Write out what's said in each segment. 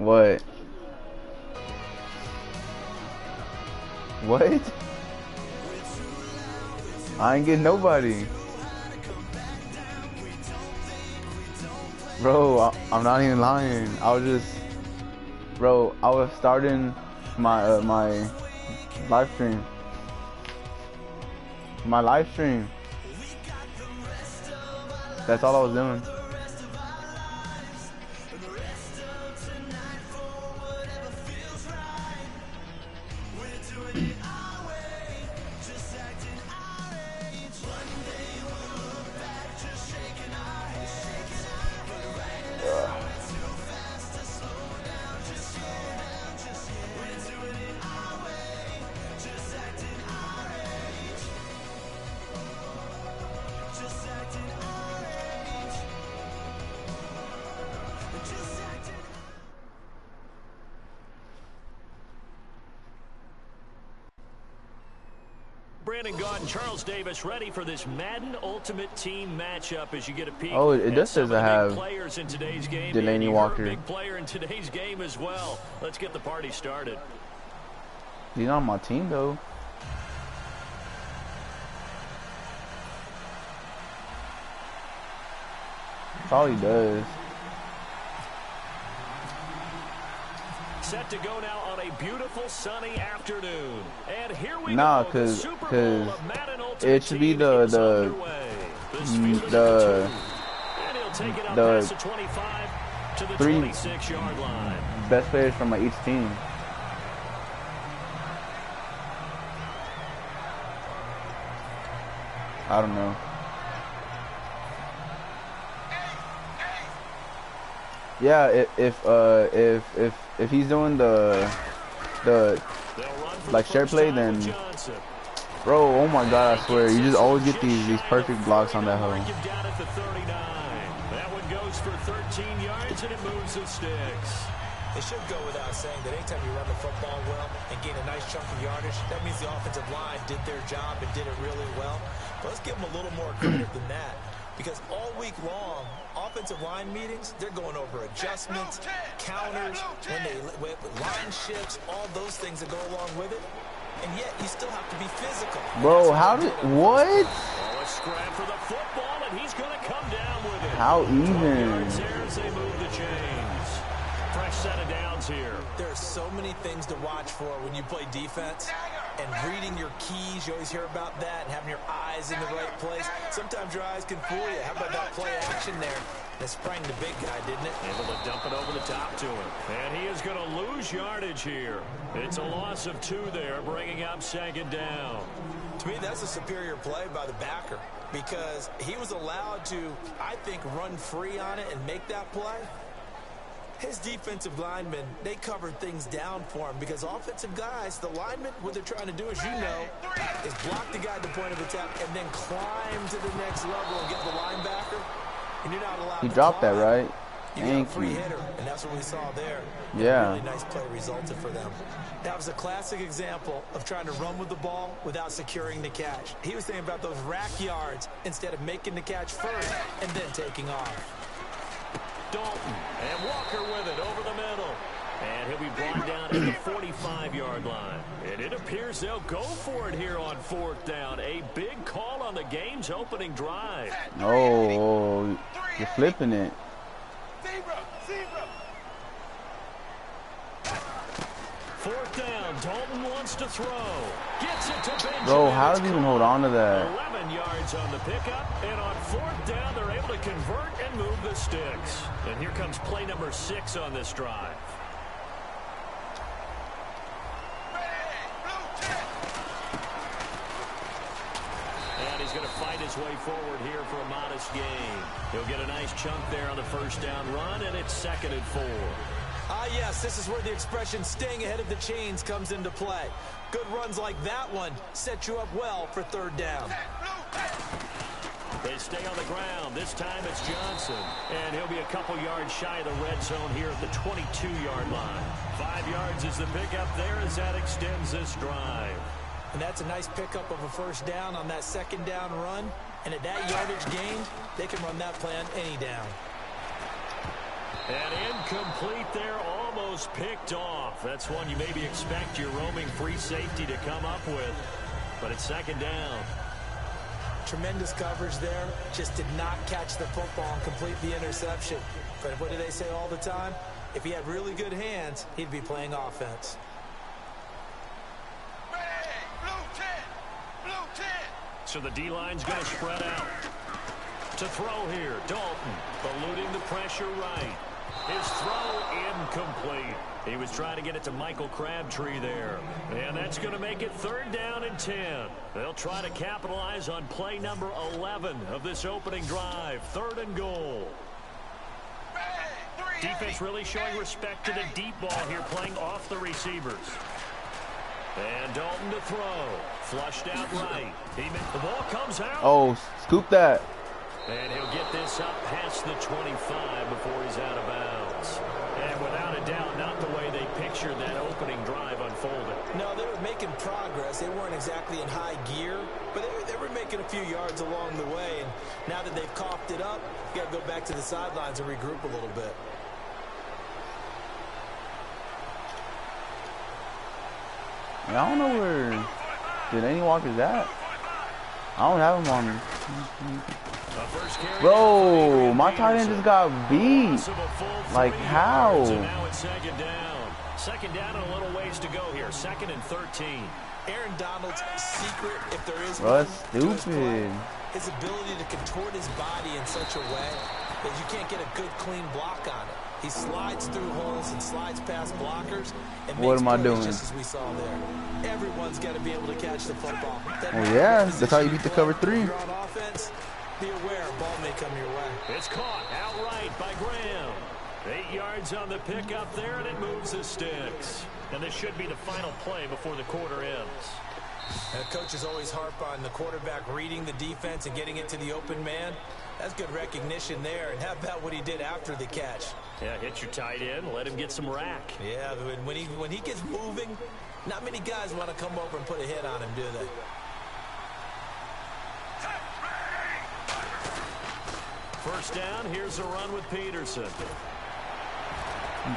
What? What? I ain't getting nobody. Bro, I'm not even lying. I was just... Bro, I was starting my my live stream. My live stream. That's all I was doing. Brandon Gaudin, Charles Davis, ready for this Madden Ultimate Team matchup as you get a peek. Oh, it does says I have players in today's game. Delaney Walker. Big player in today's game as well. Let's get the party started. He's not on my team though. That's all he does. Set to go now on a beautiful sunny afternoon. And here we nah, go. cause it should be the three 26-yard line. Best players from each team. I don't know. Yeah, if he's doing the like share play, then bro, oh my god, I swear, you just always get these perfect blocks on that hoe. That one goes for 13 yards and it moves the sticks. It should go without saying that anytime you run the football well and gain a nice chunk of yardage, that means the offensive line did their job and did it really well. But let's give them a little more credit than that. Because all week long, offensive line meetings, they're going over adjustments, counters, when line shifts, all those things that go along with it. And yet, you still have to be physical. Bro, how did... What? Oh, a scram for the football, and he's going to come down with it. How even? As they move the chains. Fresh set of downs here. There are so many things to watch for when you play defense. And reading your keys, you always hear about that, and having your eyes in the right place. Sometimes your eyes can fool you. How about that play action there? That sprang the big guy, didn't it? Able to dump it over the top to him. And he is going to lose yardage here. It's a loss of 2 there, bringing up second down. To me, that's a superior play by the backer because he was allowed to, I think, run free on it and make that play. His defensive linemen, they covered things down for him because offensive guys, the linemen, what they're trying to do, as you know, is block the guy at the point of attack and then climb to the next level and get the linebacker. And you're not allowed He to dropped climb. that, right? You got a free hitter, and that's what we saw there. Yeah. A really nice play resulted for them. That was a classic example of trying to run with the ball without securing the catch. He was thinking about those rack yards instead of making the catch first and then taking off. Dalton and Walker with it over the middle. And he'll be brought down at the 45-yard line. And it appears they'll go for it here on 4th down. A big call on the game's opening drive. Oh, you're flipping it. 4th down. Dalton wants to throw. Gets it to Benjamin. Bro, how did he even hold on to that? 11 yards on the pickup. And on 4th down, they're able to convert and move the sticks. And here comes play number 6 on this drive. And he's going to fight his way forward here for a modest gain. He'll get a nice chunk there on the 1st down run, and it's 2nd and 4. Ah, yes, this is where the expression staying ahead of the chains comes into play. Good runs like that one set you up well for 3rd down. They stay on the ground. This time it's Johnson. And he'll be a couple yards shy of the red zone here at the 22-yard line. 5 yards is the pickup there as that extends this drive. And that's a nice pickup of a 1st down on that 2nd down run. And at that yardage gained, they can run that play on any down. And incomplete there, almost picked off. That's one you maybe expect your roaming free safety to come up with. But it's second down. Tremendous coverage there. Just did not catch the football and complete the interception. But what do they say all the time? If he had really good hands, he'd be playing offense. So the D-line's going to spread out. To throw here, Dalton, eluding the pressure right. His throw incomplete. He was trying to get it to Michael Crabtree there. And that's going to make it third down and 10. They'll try to capitalize on play number 11 of this opening drive. Third and goal. Defense really showing respect to the deep ball here, playing off the receivers. And Dalton to throw. Flushed out right. The ball comes out. Oh, scoop that. And he'll get this up past the 25 before he's out of bounds. And without a doubt, not the way they pictured that opening drive unfolding. No, they were making progress. They weren't exactly in high gear, but they were making a few yards along the way. And now that they've coughed it up, you got to go back to the sidelines and regroup a little bit. I don't know where Delaney Walker's at. I don't have him on me. Bro, my tight end just got beat. Like, how? Second down and a little ways to go here. Second and 13. Aaron Donald's secret, if there is Bro, one, that's stupid. his ability to contort his body in such a way that you can't get a good, clean block on it. He slides through holes and slides past blockers. And What am I doing? Just as we saw there. Everyone's got to be able to catch the football. Oh yeah, that's how you beat the cover 3. You're on offense, be aware, ball may come your way. It's caught outright by Graham. 8 yards on the pickup there, and it moves the sticks. And this should be the final play before the quarter ends. And coaches always harp on the quarterback reading the defense and getting it to the open man. That's good recognition there. And how about what he did after the catch? Yeah, hit your tight end, let him get some rack. Yeah, when he gets moving, not many guys want to come over and put a hit on him, do they? First down, here's a run with Peterson.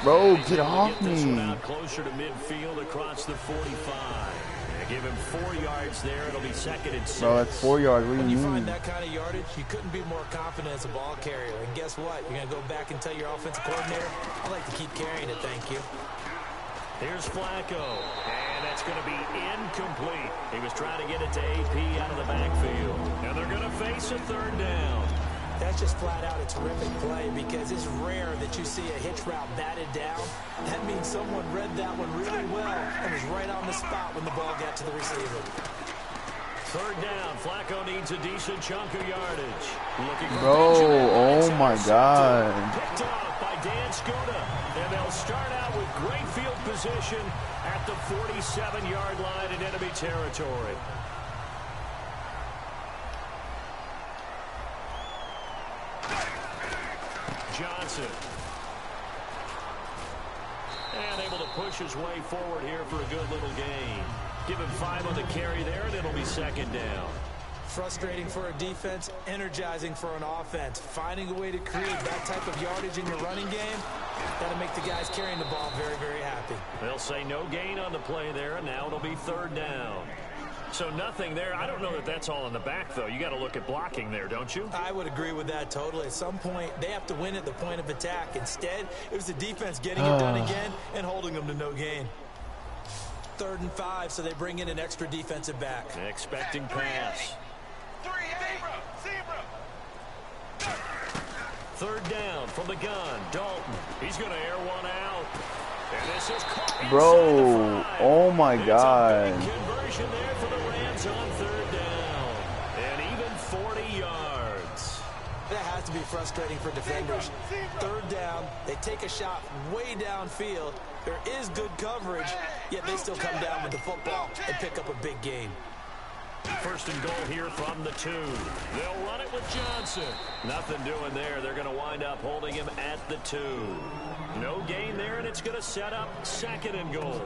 Bro, get off get this me. one out closer to midfield across the 45. Give him 4 yards there. It'll be second and 6. Bro, that's 4 yards. What do When you you mean? find that kind of yardage, you couldn't be more confident as a ball carrier. And guess what? You're going to go back and tell your offensive coordinator, I'd like to keep carrying it, thank you. Here's Flacco. And that's going to be incomplete. He was trying to get it to AP out of the backfield. And they're going to face a third down. That's just flat out a terrific play because it's rare that you see a hitch route batted down. That means someone read that one really well and was right on the spot when the ball got to the receiver. Third down. Flacco needs a decent chunk of yardage. Looking for Bro, oh my God. Picked off by Dan Scuda. And they'll start out with great field position at the 47-yard line in enemy territory. Johnson. And able to push his way forward here for a good little gain. Give him 5 on the carry there, and it'll be second down. Frustrating for a defense, energizing for an offense. Finding a way to create that type of yardage in your running game, got to make the guys carrying the ball very, very happy. They'll say no gain on the play there, and now it'll be third down. So nothing there. I don't know that that's all in the back, though. You got to look at blocking there, don't you? I would agree with that totally. At some point, they have to win at the point of attack. Instead, it was the defense getting it done again and holding them to no gain. 3rd and 5, so they bring in an extra defensive back. Expecting pass. Third down from the gun. Dalton. He's going to air one out. And this is caught. Bro, oh my God. It's a big conversion there for the Rams on third down. And even 40 yards. That has to be frustrating for defenders. Third down, they take a shot way downfield. There is good coverage, yet they still come down with the football and pick up a big gain. First and goal here from the 2. They'll run it with Johnson. Nothing doing there. They're going to wind up holding him at the 2. No gain there, and it's going to set up second and goal.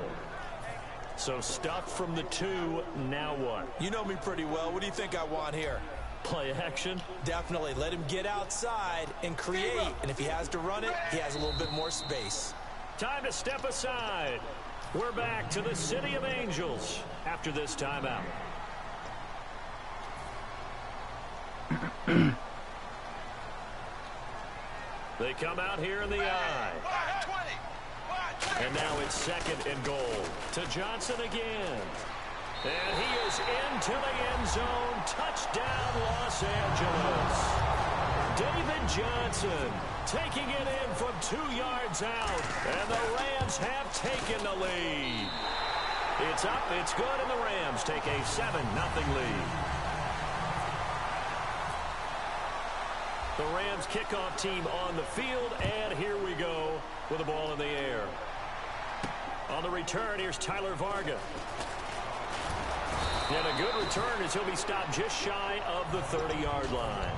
So stuff from the 2. Now what? You know me pretty well. What do you think I want here? Play action. Definitely. Let him get outside and create. And if he has to run it, he has a little bit more space. Time to step aside. We're back to the City of Angels after this timeout. They come out here in the I. And now it's 2nd and goal. To Johnson again. And he is into the end zone. Touchdown, Los Angeles. David Johnson taking it in from 2 yards out. And the Rams have taken the lead. It's up, it's good, and the Rams take a 7-0 lead. The Rams kickoff team on the field, and here we go with the ball in the air. On the return, here's Tyler Varga. And a good return as he'll be stopped just shy of the 30-yard line.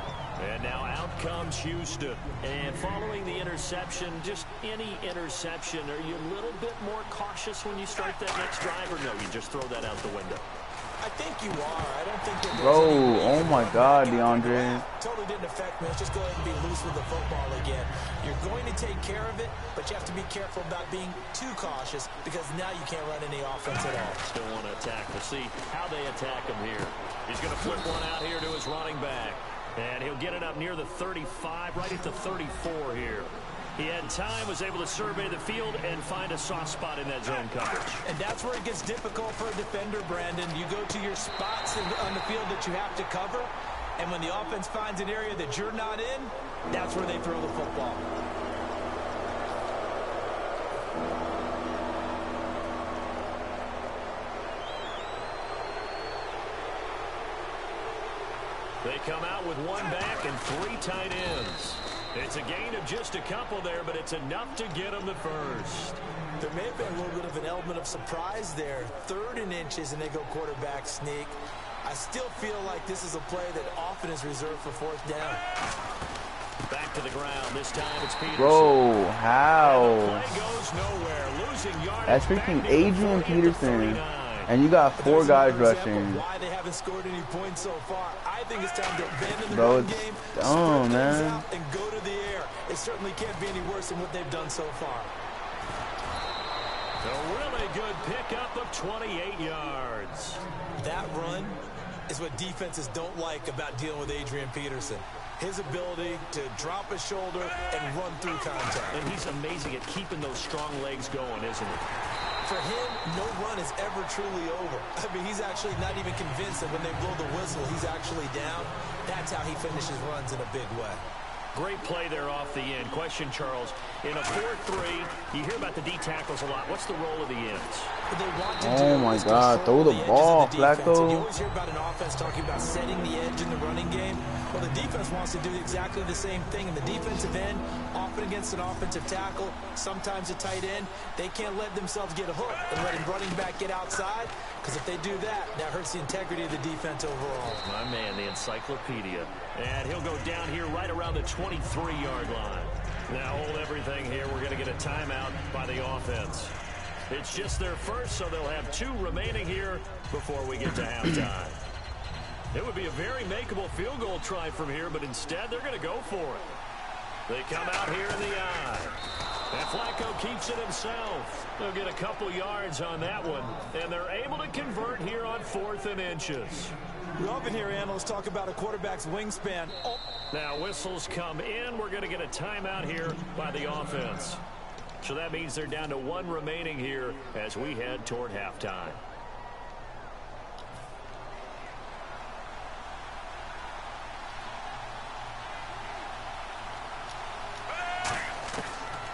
And now out comes Houston. And following the interception, just any interception, are you a little bit more cautious when you start that next drive, or no, you just throw that out the window? I think you are. I don't think that Bro, oh my God, DeAndre. Totally didn't affect me. Let's just go ahead and be loose with the football again. You're going to take care of it, but you have to be careful about being too cautious because now you can't run any offense at all. Still want to attack. We'll see how they attack him here. He's going to flip one out here to his running back. And he'll get it up near the 35, right at the 34 here. He had time, was able to survey the field and find a soft spot in that zone coverage. And that's where it gets difficult for a defender, Brandon. You go to your spots on the field that you have to cover, and when the offense finds an area that you're not in, that's where they throw the football. They come out with 1 back and 3 tight ends. It's a gain of just a couple there, but it's enough to get them the first. There may have been a little bit of an element of surprise there. 3rd and inches, and they go quarterback sneak. I still feel like this is a play that often is reserved for 4th down. Back to the ground. This time it's Peterson. Bro, how? And the play goes nowhere. Losing yardage. That's freaking Adrian Peterson. And you got 4 guys rushing. Why they haven't scored any points so far. I think it's time to abandon the Bro, run it's game, dumb, man. out and go to the air. It certainly can't be any worse than what they've done so far. A really good pickup of 28 yards. That run is what defenses don't like about dealing with Adrian Peterson. His ability to drop his shoulder and run through contact. And he's amazing at keeping those strong legs going, isn't he? For him, no run is ever truly over. I mean, he's actually not even convinced that when they blow the whistle, he's actually down. That's how he finishes runs in a big way. Great play there off the end. Question, Charles. In a 4-3, you hear about the D tackles a lot. What's the role of the ends? What they want to Oh do my is God, control throw the ball, edges of the defense. And you Flacco. always hear about an offense talking about setting the edge in the running game. Well, the defense wants to do exactly the same thing. In the defensive end, often against an offensive tackle, sometimes a tight end, they can't let themselves get a hook and let a running back get outside, because if they do that, that hurts the integrity of the defense overall. My man, the encyclopedia. And he'll go down here right around the 23-yard line. Now hold everything here. We're going to get a timeout by the offense. It's just their first, so they'll have 2 remaining here before we get to halftime. It would be a very makeable field goal try from here, but instead they're going to go for it. They come out here in the I. And Flacco keeps it himself. They'll get a couple yards on that one, and they're able to convert here on 4th and inches. We often hear analysts talk about a quarterback's wingspan. Oh. Now whistles come in. We're going to get a timeout here by the offense. So that means they're down to 1 remaining here as we head toward halftime.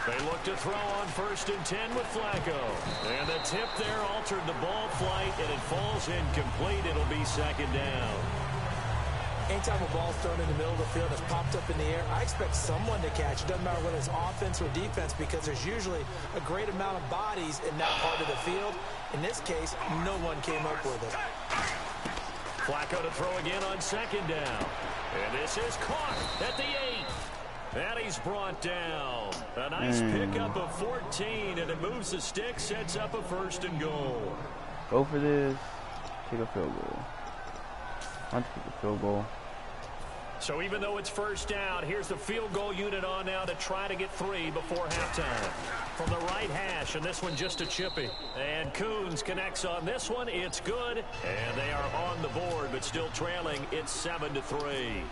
They look to throw on 1st and 10 with Flacco. And the tip there altered the ball flight, and it falls incomplete. It'll be 2nd down. Anytime a ball's thrown in the middle of the field, it's popped up in the air, I expect someone to catch. It doesn't matter whether it's offense or defense, because there's usually a great amount of bodies in that part of the field. In this case, no one came up with it. Flacco to throw again on 2nd down. And this is caught at the 8. And he's brought down. A nice pickup of 14, and it moves the stick, sets up a 1st and goal. Go for this. Take a field goal. I'm to kick a field goal. So even though it's first down, here's the field goal unit on now to try to get 3 before halftime. From the right hash, and this one just a chippy. And Coons connects on this one. It's good. And they are on the board, but still trailing. It's 7-3.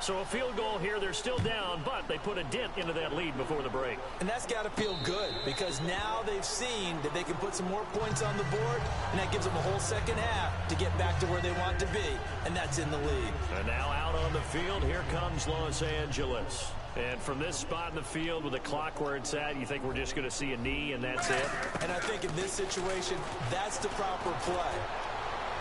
So a field goal here, they're still down, but they put a dent into that lead before the break. And that's got to feel good because now they've seen that they can put some more points on the board, and that gives them a whole second half to get back to where they want to be, and that's in the lead. And now out on the field, here comes Los Angeles. And from this spot in the field with the clock where it's at, you think we're just going to see a knee and that's it? And I think in this situation, that's the proper play.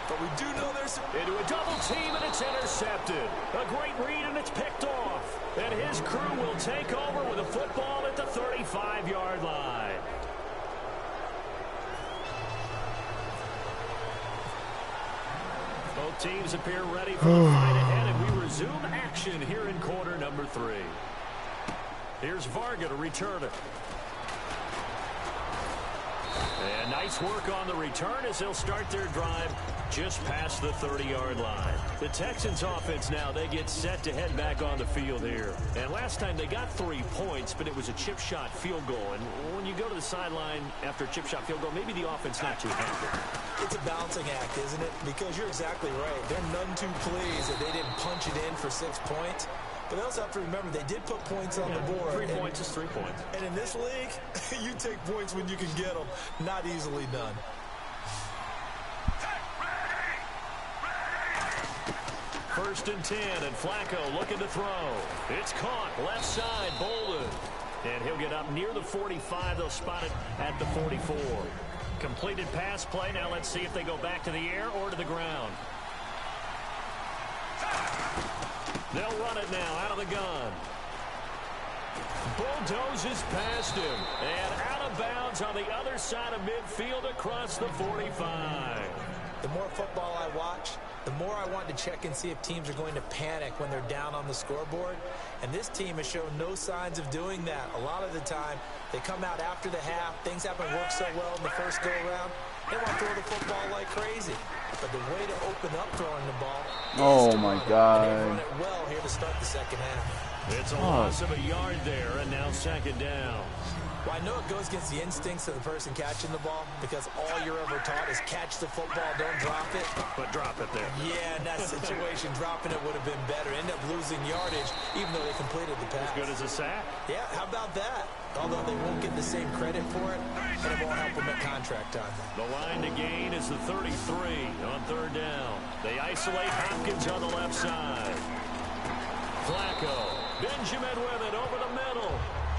But we do know there's into a double team, and it's intercepted. A great read, and it's picked off. And his crew will take over with a football at the 35-yard line. Both teams appear ready for the fight ahead, and we resume action here in quarter number 3. Here's Varga to return it. And nice work on the return as they'll start their drive just past the 30-yard line. The Texans offense now, they get set to head back on the field here. And last time they got 3 points, but it was a chip shot field goal. And when you go to the sideline after a chip shot field goal, maybe the offense not too happy. It's a balancing act, isn't it? Because you're exactly right. They're none too pleased that they didn't punch it in for 6 points. But they also have to remember they did put points on the board. 3 points is 3 points. And in this league, you take points when you can get them. Not easily done. First and 10, and Flacco looking to throw. It's caught, left side, Bolden. And he'll get up near the 45. They'll spot it at the 44. Completed pass play. Now let's see if they go back to the air or to the ground. They'll run it now out of the gun. Bulldozes past him. And out of bounds on the other side of midfield across the 45. The more football I watch, the more I want to check and see if teams are going to panic when they're down on the scoreboard. And this team has shown no signs of doing that. A lot of the time, they come out after the half. Things haven't worked so well in the first go-around. They want to throw the football like crazy. But the way to open up throwing the ball Oh, my God. They run it well here to start the second half. It's a loss of a yard there, and now second down. Well, I know it goes against the instincts of the person catching the ball because all you're ever taught is catch the football, don't drop it. But drop it there. Yeah, in that situation, dropping it would have been better. End up losing yardage, even though they completed the pass. As good as a sack. Yeah, how about that? Although they won't get the same credit for it, and it won't help them at contract time. The line to gain is the 33 on third down. They isolate Hopkins on the left side. Flacco, Benjamin with it over the middle.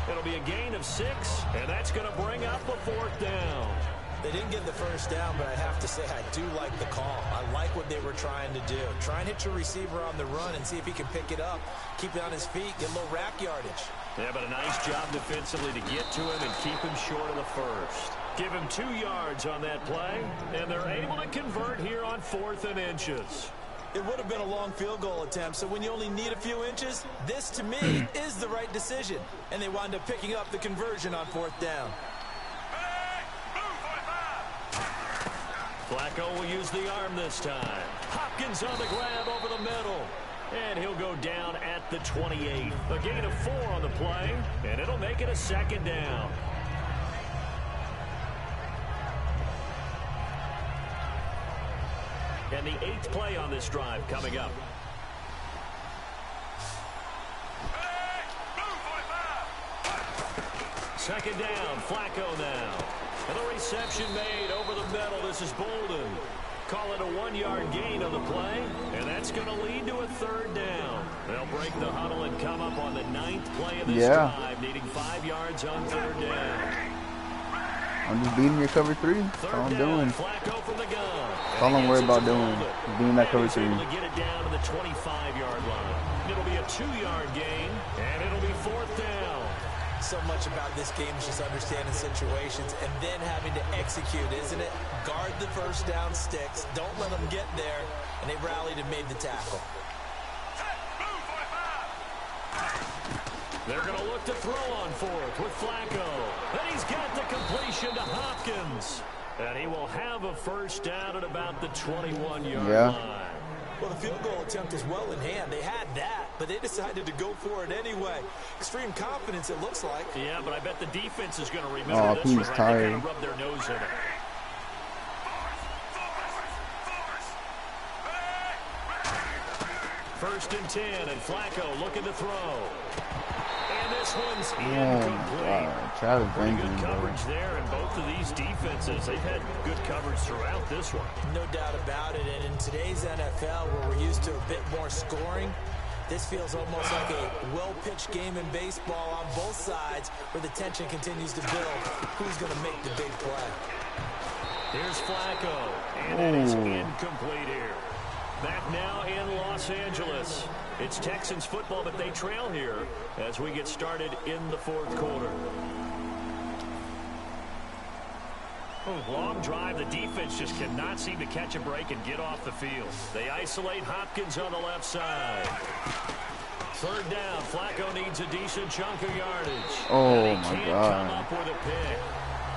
It'll be a gain of 6, and that's going to bring up a 4th down. They didn't get the first down, but I have to say I do like the call. I like what they were trying to do. Try and hit your receiver on the run and see if he can pick it up, keep it on his feet, get a little rack yardage. Yeah, but a nice job defensively to get to him and keep him short of the first. Give him 2 yards on that play, and they're able to convert here on 4th and inches. It would have been a long field goal attempt, so when you only need a few inches, this, to me, is the right decision. And they wound up picking up the conversion on 4th down. Flacco will use the arm this time. Hopkins on the grab over the middle. And he'll go down at the 28. A gain of 4 on the play, and it'll make it a 2nd down. And the 8th play on this drive coming up. Second down, Flacco now. And the reception made over the middle. This is Bolden. Call it a 1-yard gain on the play, and that's going to lead to a 3rd down. They'll break the huddle and come up on the 9th play of this drive, needing 5 yards on 3rd down. I'm just beating your cover 3. That's all I'm doing. Flacco from the gun. That's all I'm worried about doing. Beating that cover 3. Able to get it down to the 25-yard line. It'll be a 2-yard gain, and it'll be 4th down. So much about this game is just understanding situations and then having to execute, isn't it? Guard the first down sticks. Don't let them get there. And they rallied and made the tackle. They're going to look to throw on 4th with Flacco. And he's got the completion to Hopkins. And he will have a first down at about the 21-yard line. Well, the field goal attempt is well in hand. They had that. but they decided to go for it anyway. Extreme confidence, it looks like. Yeah, but I bet the defense is going to remember this one. Right? They kind of rub their nose in it. First and 10, and Flacco looking to throw. And this one's incomplete. Pretty good coverage there in both of these defenses. They've had good coverage throughout this one. No doubt about it. And in today's NFL, where we're used to a bit more scoring, this feels almost like a well-pitched game in baseball on both sides, where the tension continues to build. Who's going to make the big play? Here's Flacco, and it is incomplete here. Back now in Los Angeles. It's Texans football, but they trail here as we get started in the fourth quarter. Long drive. The defense just cannot seem to catch a break and get off the field. They isolate Hopkins on the left side. Third down. Flacco needs a decent chunk of yardage. Oh, my God. He can't come up with a pick.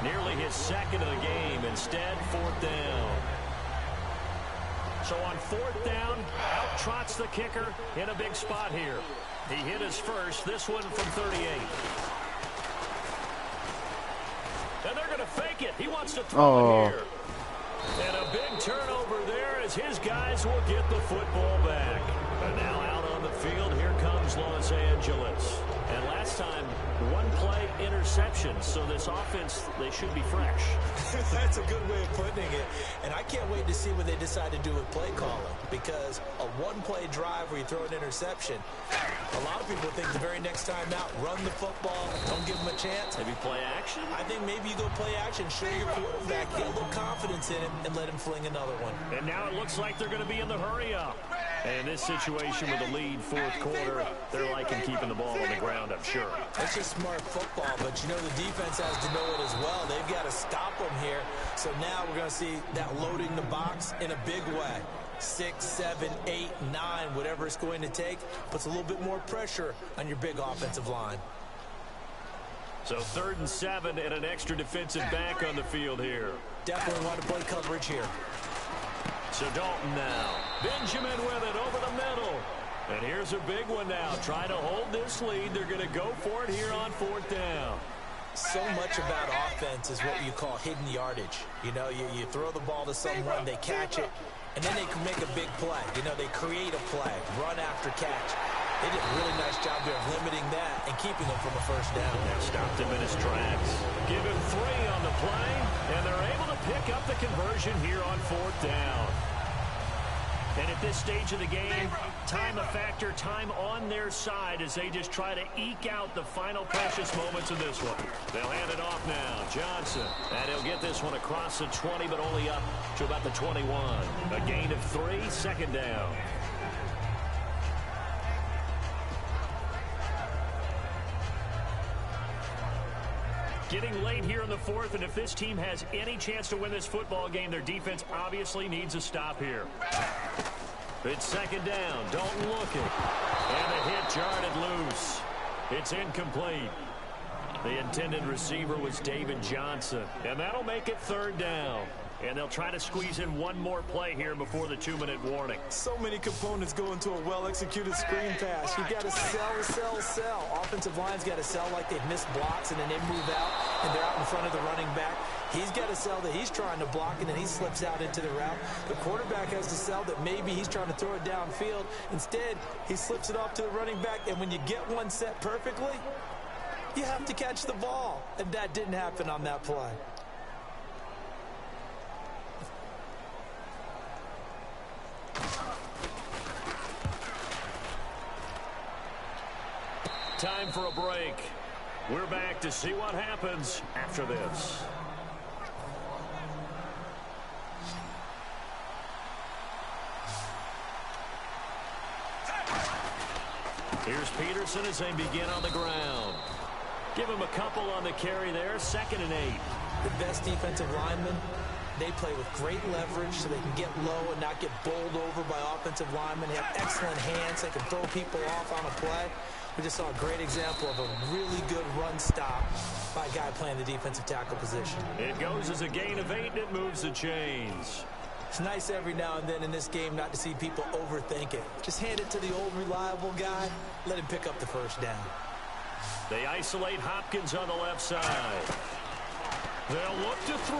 Nearly his second of the game. Instead, fourth down. So on fourth down, out trots the kicker in a big spot here. He hit his first, this one from 38. And they're going to fake it. He wants to throw it here. And a big turnover there as his guys will get the football back. And now out on the field, here comes Los Angeles. And last time, one play interception. So this offense, they should be fresh. That's a good way of putting it. And I can't wait to see what they decide to do with play calling. Because a one-play drive where you throw an interception, a lot of people think the very next time out, run the football, don't give them a chance. Maybe play action? I think maybe you go play action, show your quarterback, get a little confidence in him, and let him fling another one. And now it looks like they're going to be in the hurry-up. And in this situation with a lead fourth quarter, they're liking keeping the ball on the ground, I'm sure. It's just smart football, but you know the defense has to know it as well. They've got to stop them here. So now we're going to see that loading the box in a big way. 6, 7, 8, 9, whatever it's going to take, puts a little bit more pressure on your big offensive line. So 3rd and 7 and an extra defensive back on the field here. Definitely want to play coverage here. So Dalton now. Benjamin with it over the middle. And here's a big one now. Trying to hold this lead. They're going to go for it here on 4th down. So much about offense is what you call hidden yardage. You know, you throw the ball to someone, they catch it, and then they can make a big play. You know, they create a play, run after catch. They did a really nice job there of limiting that and keeping them from a first down. They stopped him in his tracks. Give him 3 on the play, and they're able to pick up the conversion here on 4th down. And at this stage of the game, time a factor, time on their side as they just try to eke out the final precious moments of this one. They'll hand it off now. Johnson. And he'll get this one across the 20, but only up to about the 21. A gain of 3, 2nd down. Getting late here in the 4th, and if this team has any chance to win this football game, their defense obviously needs a stop here. It's 2nd down. Dalton looking. And the hit jarred it loose. It's incomplete. The intended receiver was David Johnson. And that'll make it 3rd down. And they'll try to squeeze in one more play here before the 2-minute warning. So many components go into a well-executed screen pass. You've got to sell. Offensive line's got to sell like they've missed blocks, and then they move out, and they're out in front of the running back. He's got to sell that he's trying to block, and then he slips out into the route. The quarterback has to sell that maybe he's trying to throw it downfield. Instead, he slips it off to the running back, and when you get one set perfectly, you have to catch the ball. And that didn't happen on that play. Time for a break. We're back to see what happens after this. Here's Peterson as they begin on the ground. Give him a couple on the carry there. 2nd and 8. The best defensive linemen, they play with great leverage so they can get low and not get bowled over by offensive linemen. They have excellent hands. They can throw people off on a play. We just saw a great example of a really good run stop by a guy playing the defensive tackle position. It goes as a gain of 8, and it moves the chains. It's nice every now and then in this game not to see people overthink it. Just hand it to the old reliable guy. Let him pick up the first down. They isolate Hopkins on the left side. They'll look to throw.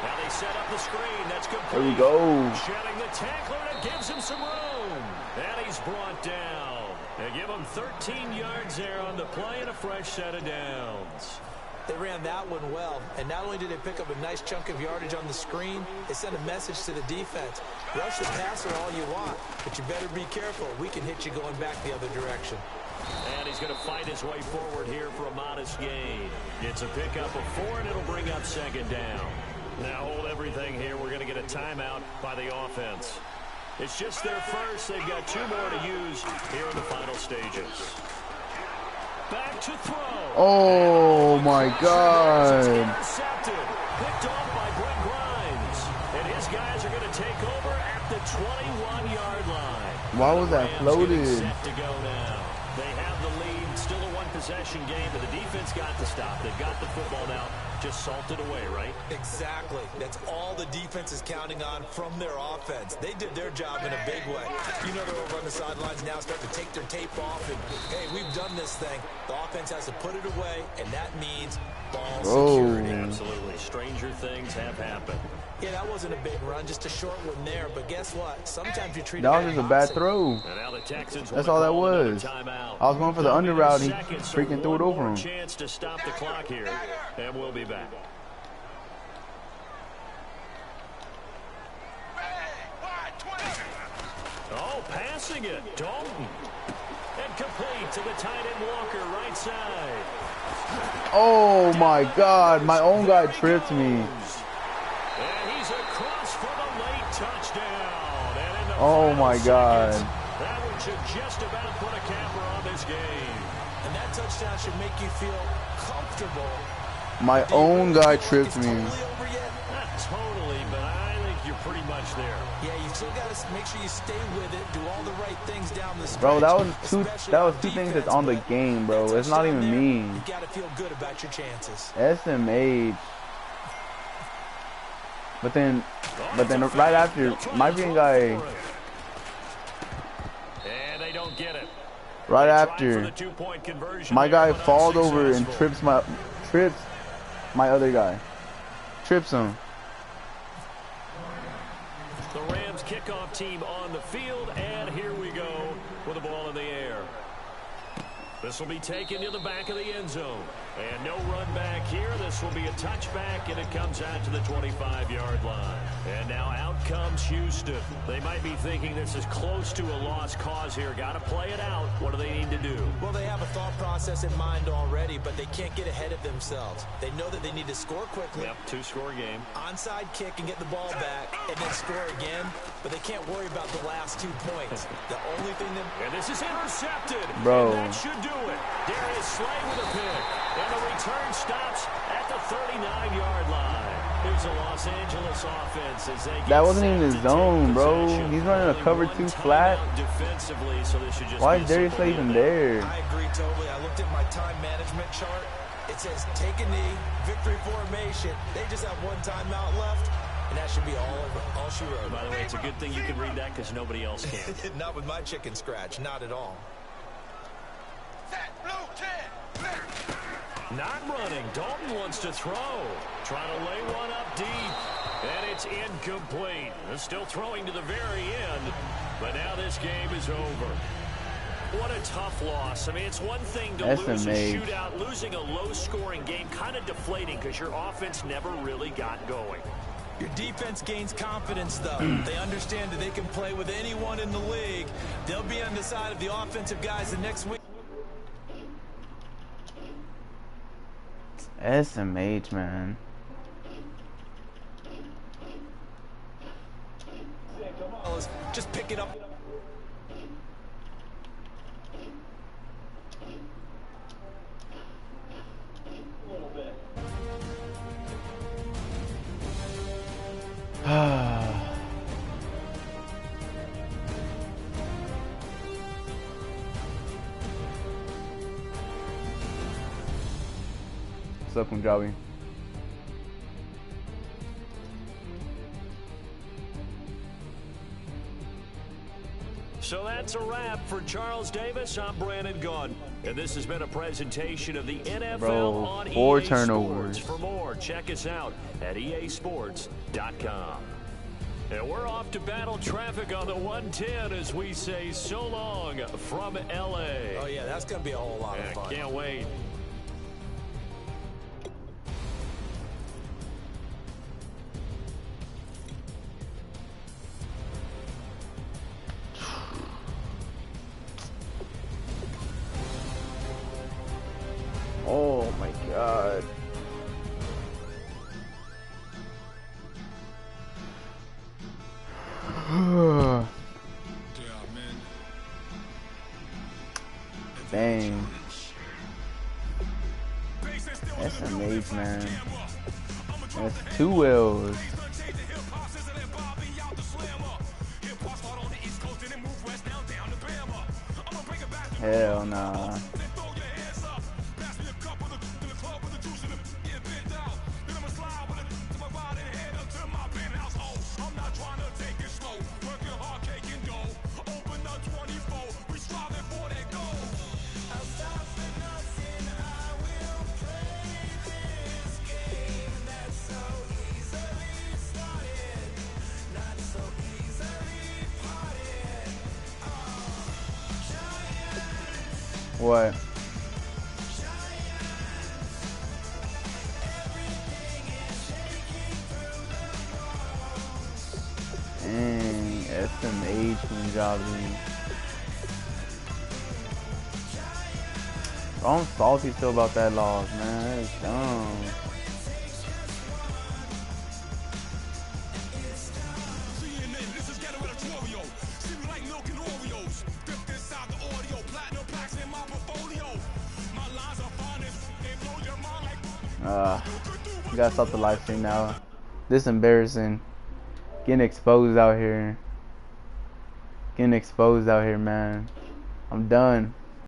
Now they set up the screen. That's complete. There we go. Shelling the tackler, and it gives him some room. And he's brought down. They give him 13 yards there on the play and a fresh set of downs. They ran that one well, and not only did they pick up a nice chunk of yardage on the screen, they sent a message to the defense. Rush the passer all you want, but you better be careful. We can hit you going back the other direction. And he's going to fight his way forward here for a modest gain. It's a pickup of 4, and it'll bring up second down. Now hold everything here. We're going to get a timeout by the offense. It's just their first. They've got 2 more to use here in the final stages. Back to throw. Oh my God. Intercepted. Picked off by Brett Grimes. And his guys are going to take over at the 21-yard line. Why was that floated? Set to go now. They have the lead. Still a one-possession game, but the defense got to stop. They've got the football now. Just salted away, right? Exactly. That's all the defense is counting on from their offense. They did their job in a big way. You know they're over on the sidelines now starting to take their tape off and, hey, we've done this thing. The offense has to put it away, and that means ball security. Absolutely. Stranger things have happened. Yeah, that wasn't a big run, just a short one there. But guess what? Sometimes you treat That was just a bad throw. And now the Texans That's all that was. I was going for the under route, and he freaking threw it over him. Chance to stop the clock here, and we'll be back. Oh, passing it, Dalton. And complete to the tight end Walker, right side. Oh my God, my own guy tripped me. And he's across for the late touchdown. And in the Oh my God. seconds, that one should just about put a capper on this game. And that touchdown should make you feel comfortable. My own guy tripped me. Totally over yet? Not totally, but I think you're pretty much there. Yeah, you still got to make sure you stay with it, do all the right things down the stretch. Bro, that was especially two things that's defense, on the but game, bro. that It's not even touchdown there, me. You got to feel good about your chances. SMH. But then right after, my freaking guy, And they don't get it. right They tried for after, the two-point conversion my there, guy but falls over and unsuccessful. trips my other guy. Trips him. The Rams kickoff team on the field, and here we go with the ball in the air. This will be taken to the back of the end zone. And no run back here. This will be a touchback, and it comes out to the 25-yard line. And now out comes Houston. They might be thinking this is close to a lost cause here. Got to play it out. What do they need to do? Well, they have a thought process in mind already, but they can't get ahead of themselves. They know that they need to score quickly. Yep, 2-score game. Onside kick and get the ball back, and then score again. But they can't worry about the last 2 points. The only thing that... And this is intercepted. Bro. And that should do it. Darius Slay with a pick. And the return stops at the 39-yard line. Here's a Los Angeles offense as they get That wasn't even set his to zone, take bro. possession. He's running a Only cover one 2 timeout flat. defensively, so this should just Why be is a Darius simple even win. there? I agree totally. I looked at my time management chart. It says take a knee, victory formation. They just have one timeout left, and that should be all she wrote. By the way, it's a good thing you can read that because nobody else can. Not with my chicken scratch, not at all. Not running. Dalton wants to throw. Trying to lay one up deep. And it's incomplete. They're still throwing to the very end. But now this game is over. What a tough loss. I mean, it's one thing to lose a SMH. shootout. Losing a low-scoring game, kind of deflating because your offense never really got going. Your defense gains confidence, though. They understand that they can play with anyone in the league. They'll be on the side of the offensive guys the next week. SMH, man. Just pick it up. What's up, Punjabi? that's a wrap. For Charles Davis, I'm Brandon Gunn. And this has been a presentation of the NFL on 4 EA turnovers. Sports. For more, check us out at easports.com. And we're off to battle traffic on the 110 as we say so long from L.A. Oh, yeah, that's going to be a whole lot of fun. Can't wait. Oh my God. Dang. SMH, man. That's 2 wheels. Hell nah. What? Dang, SMH from jobbing. I'm salty still about that loss, man. That's dumb. You gotta stop the live stream now. This is embarrassing. Getting exposed out here. Man. I'm done.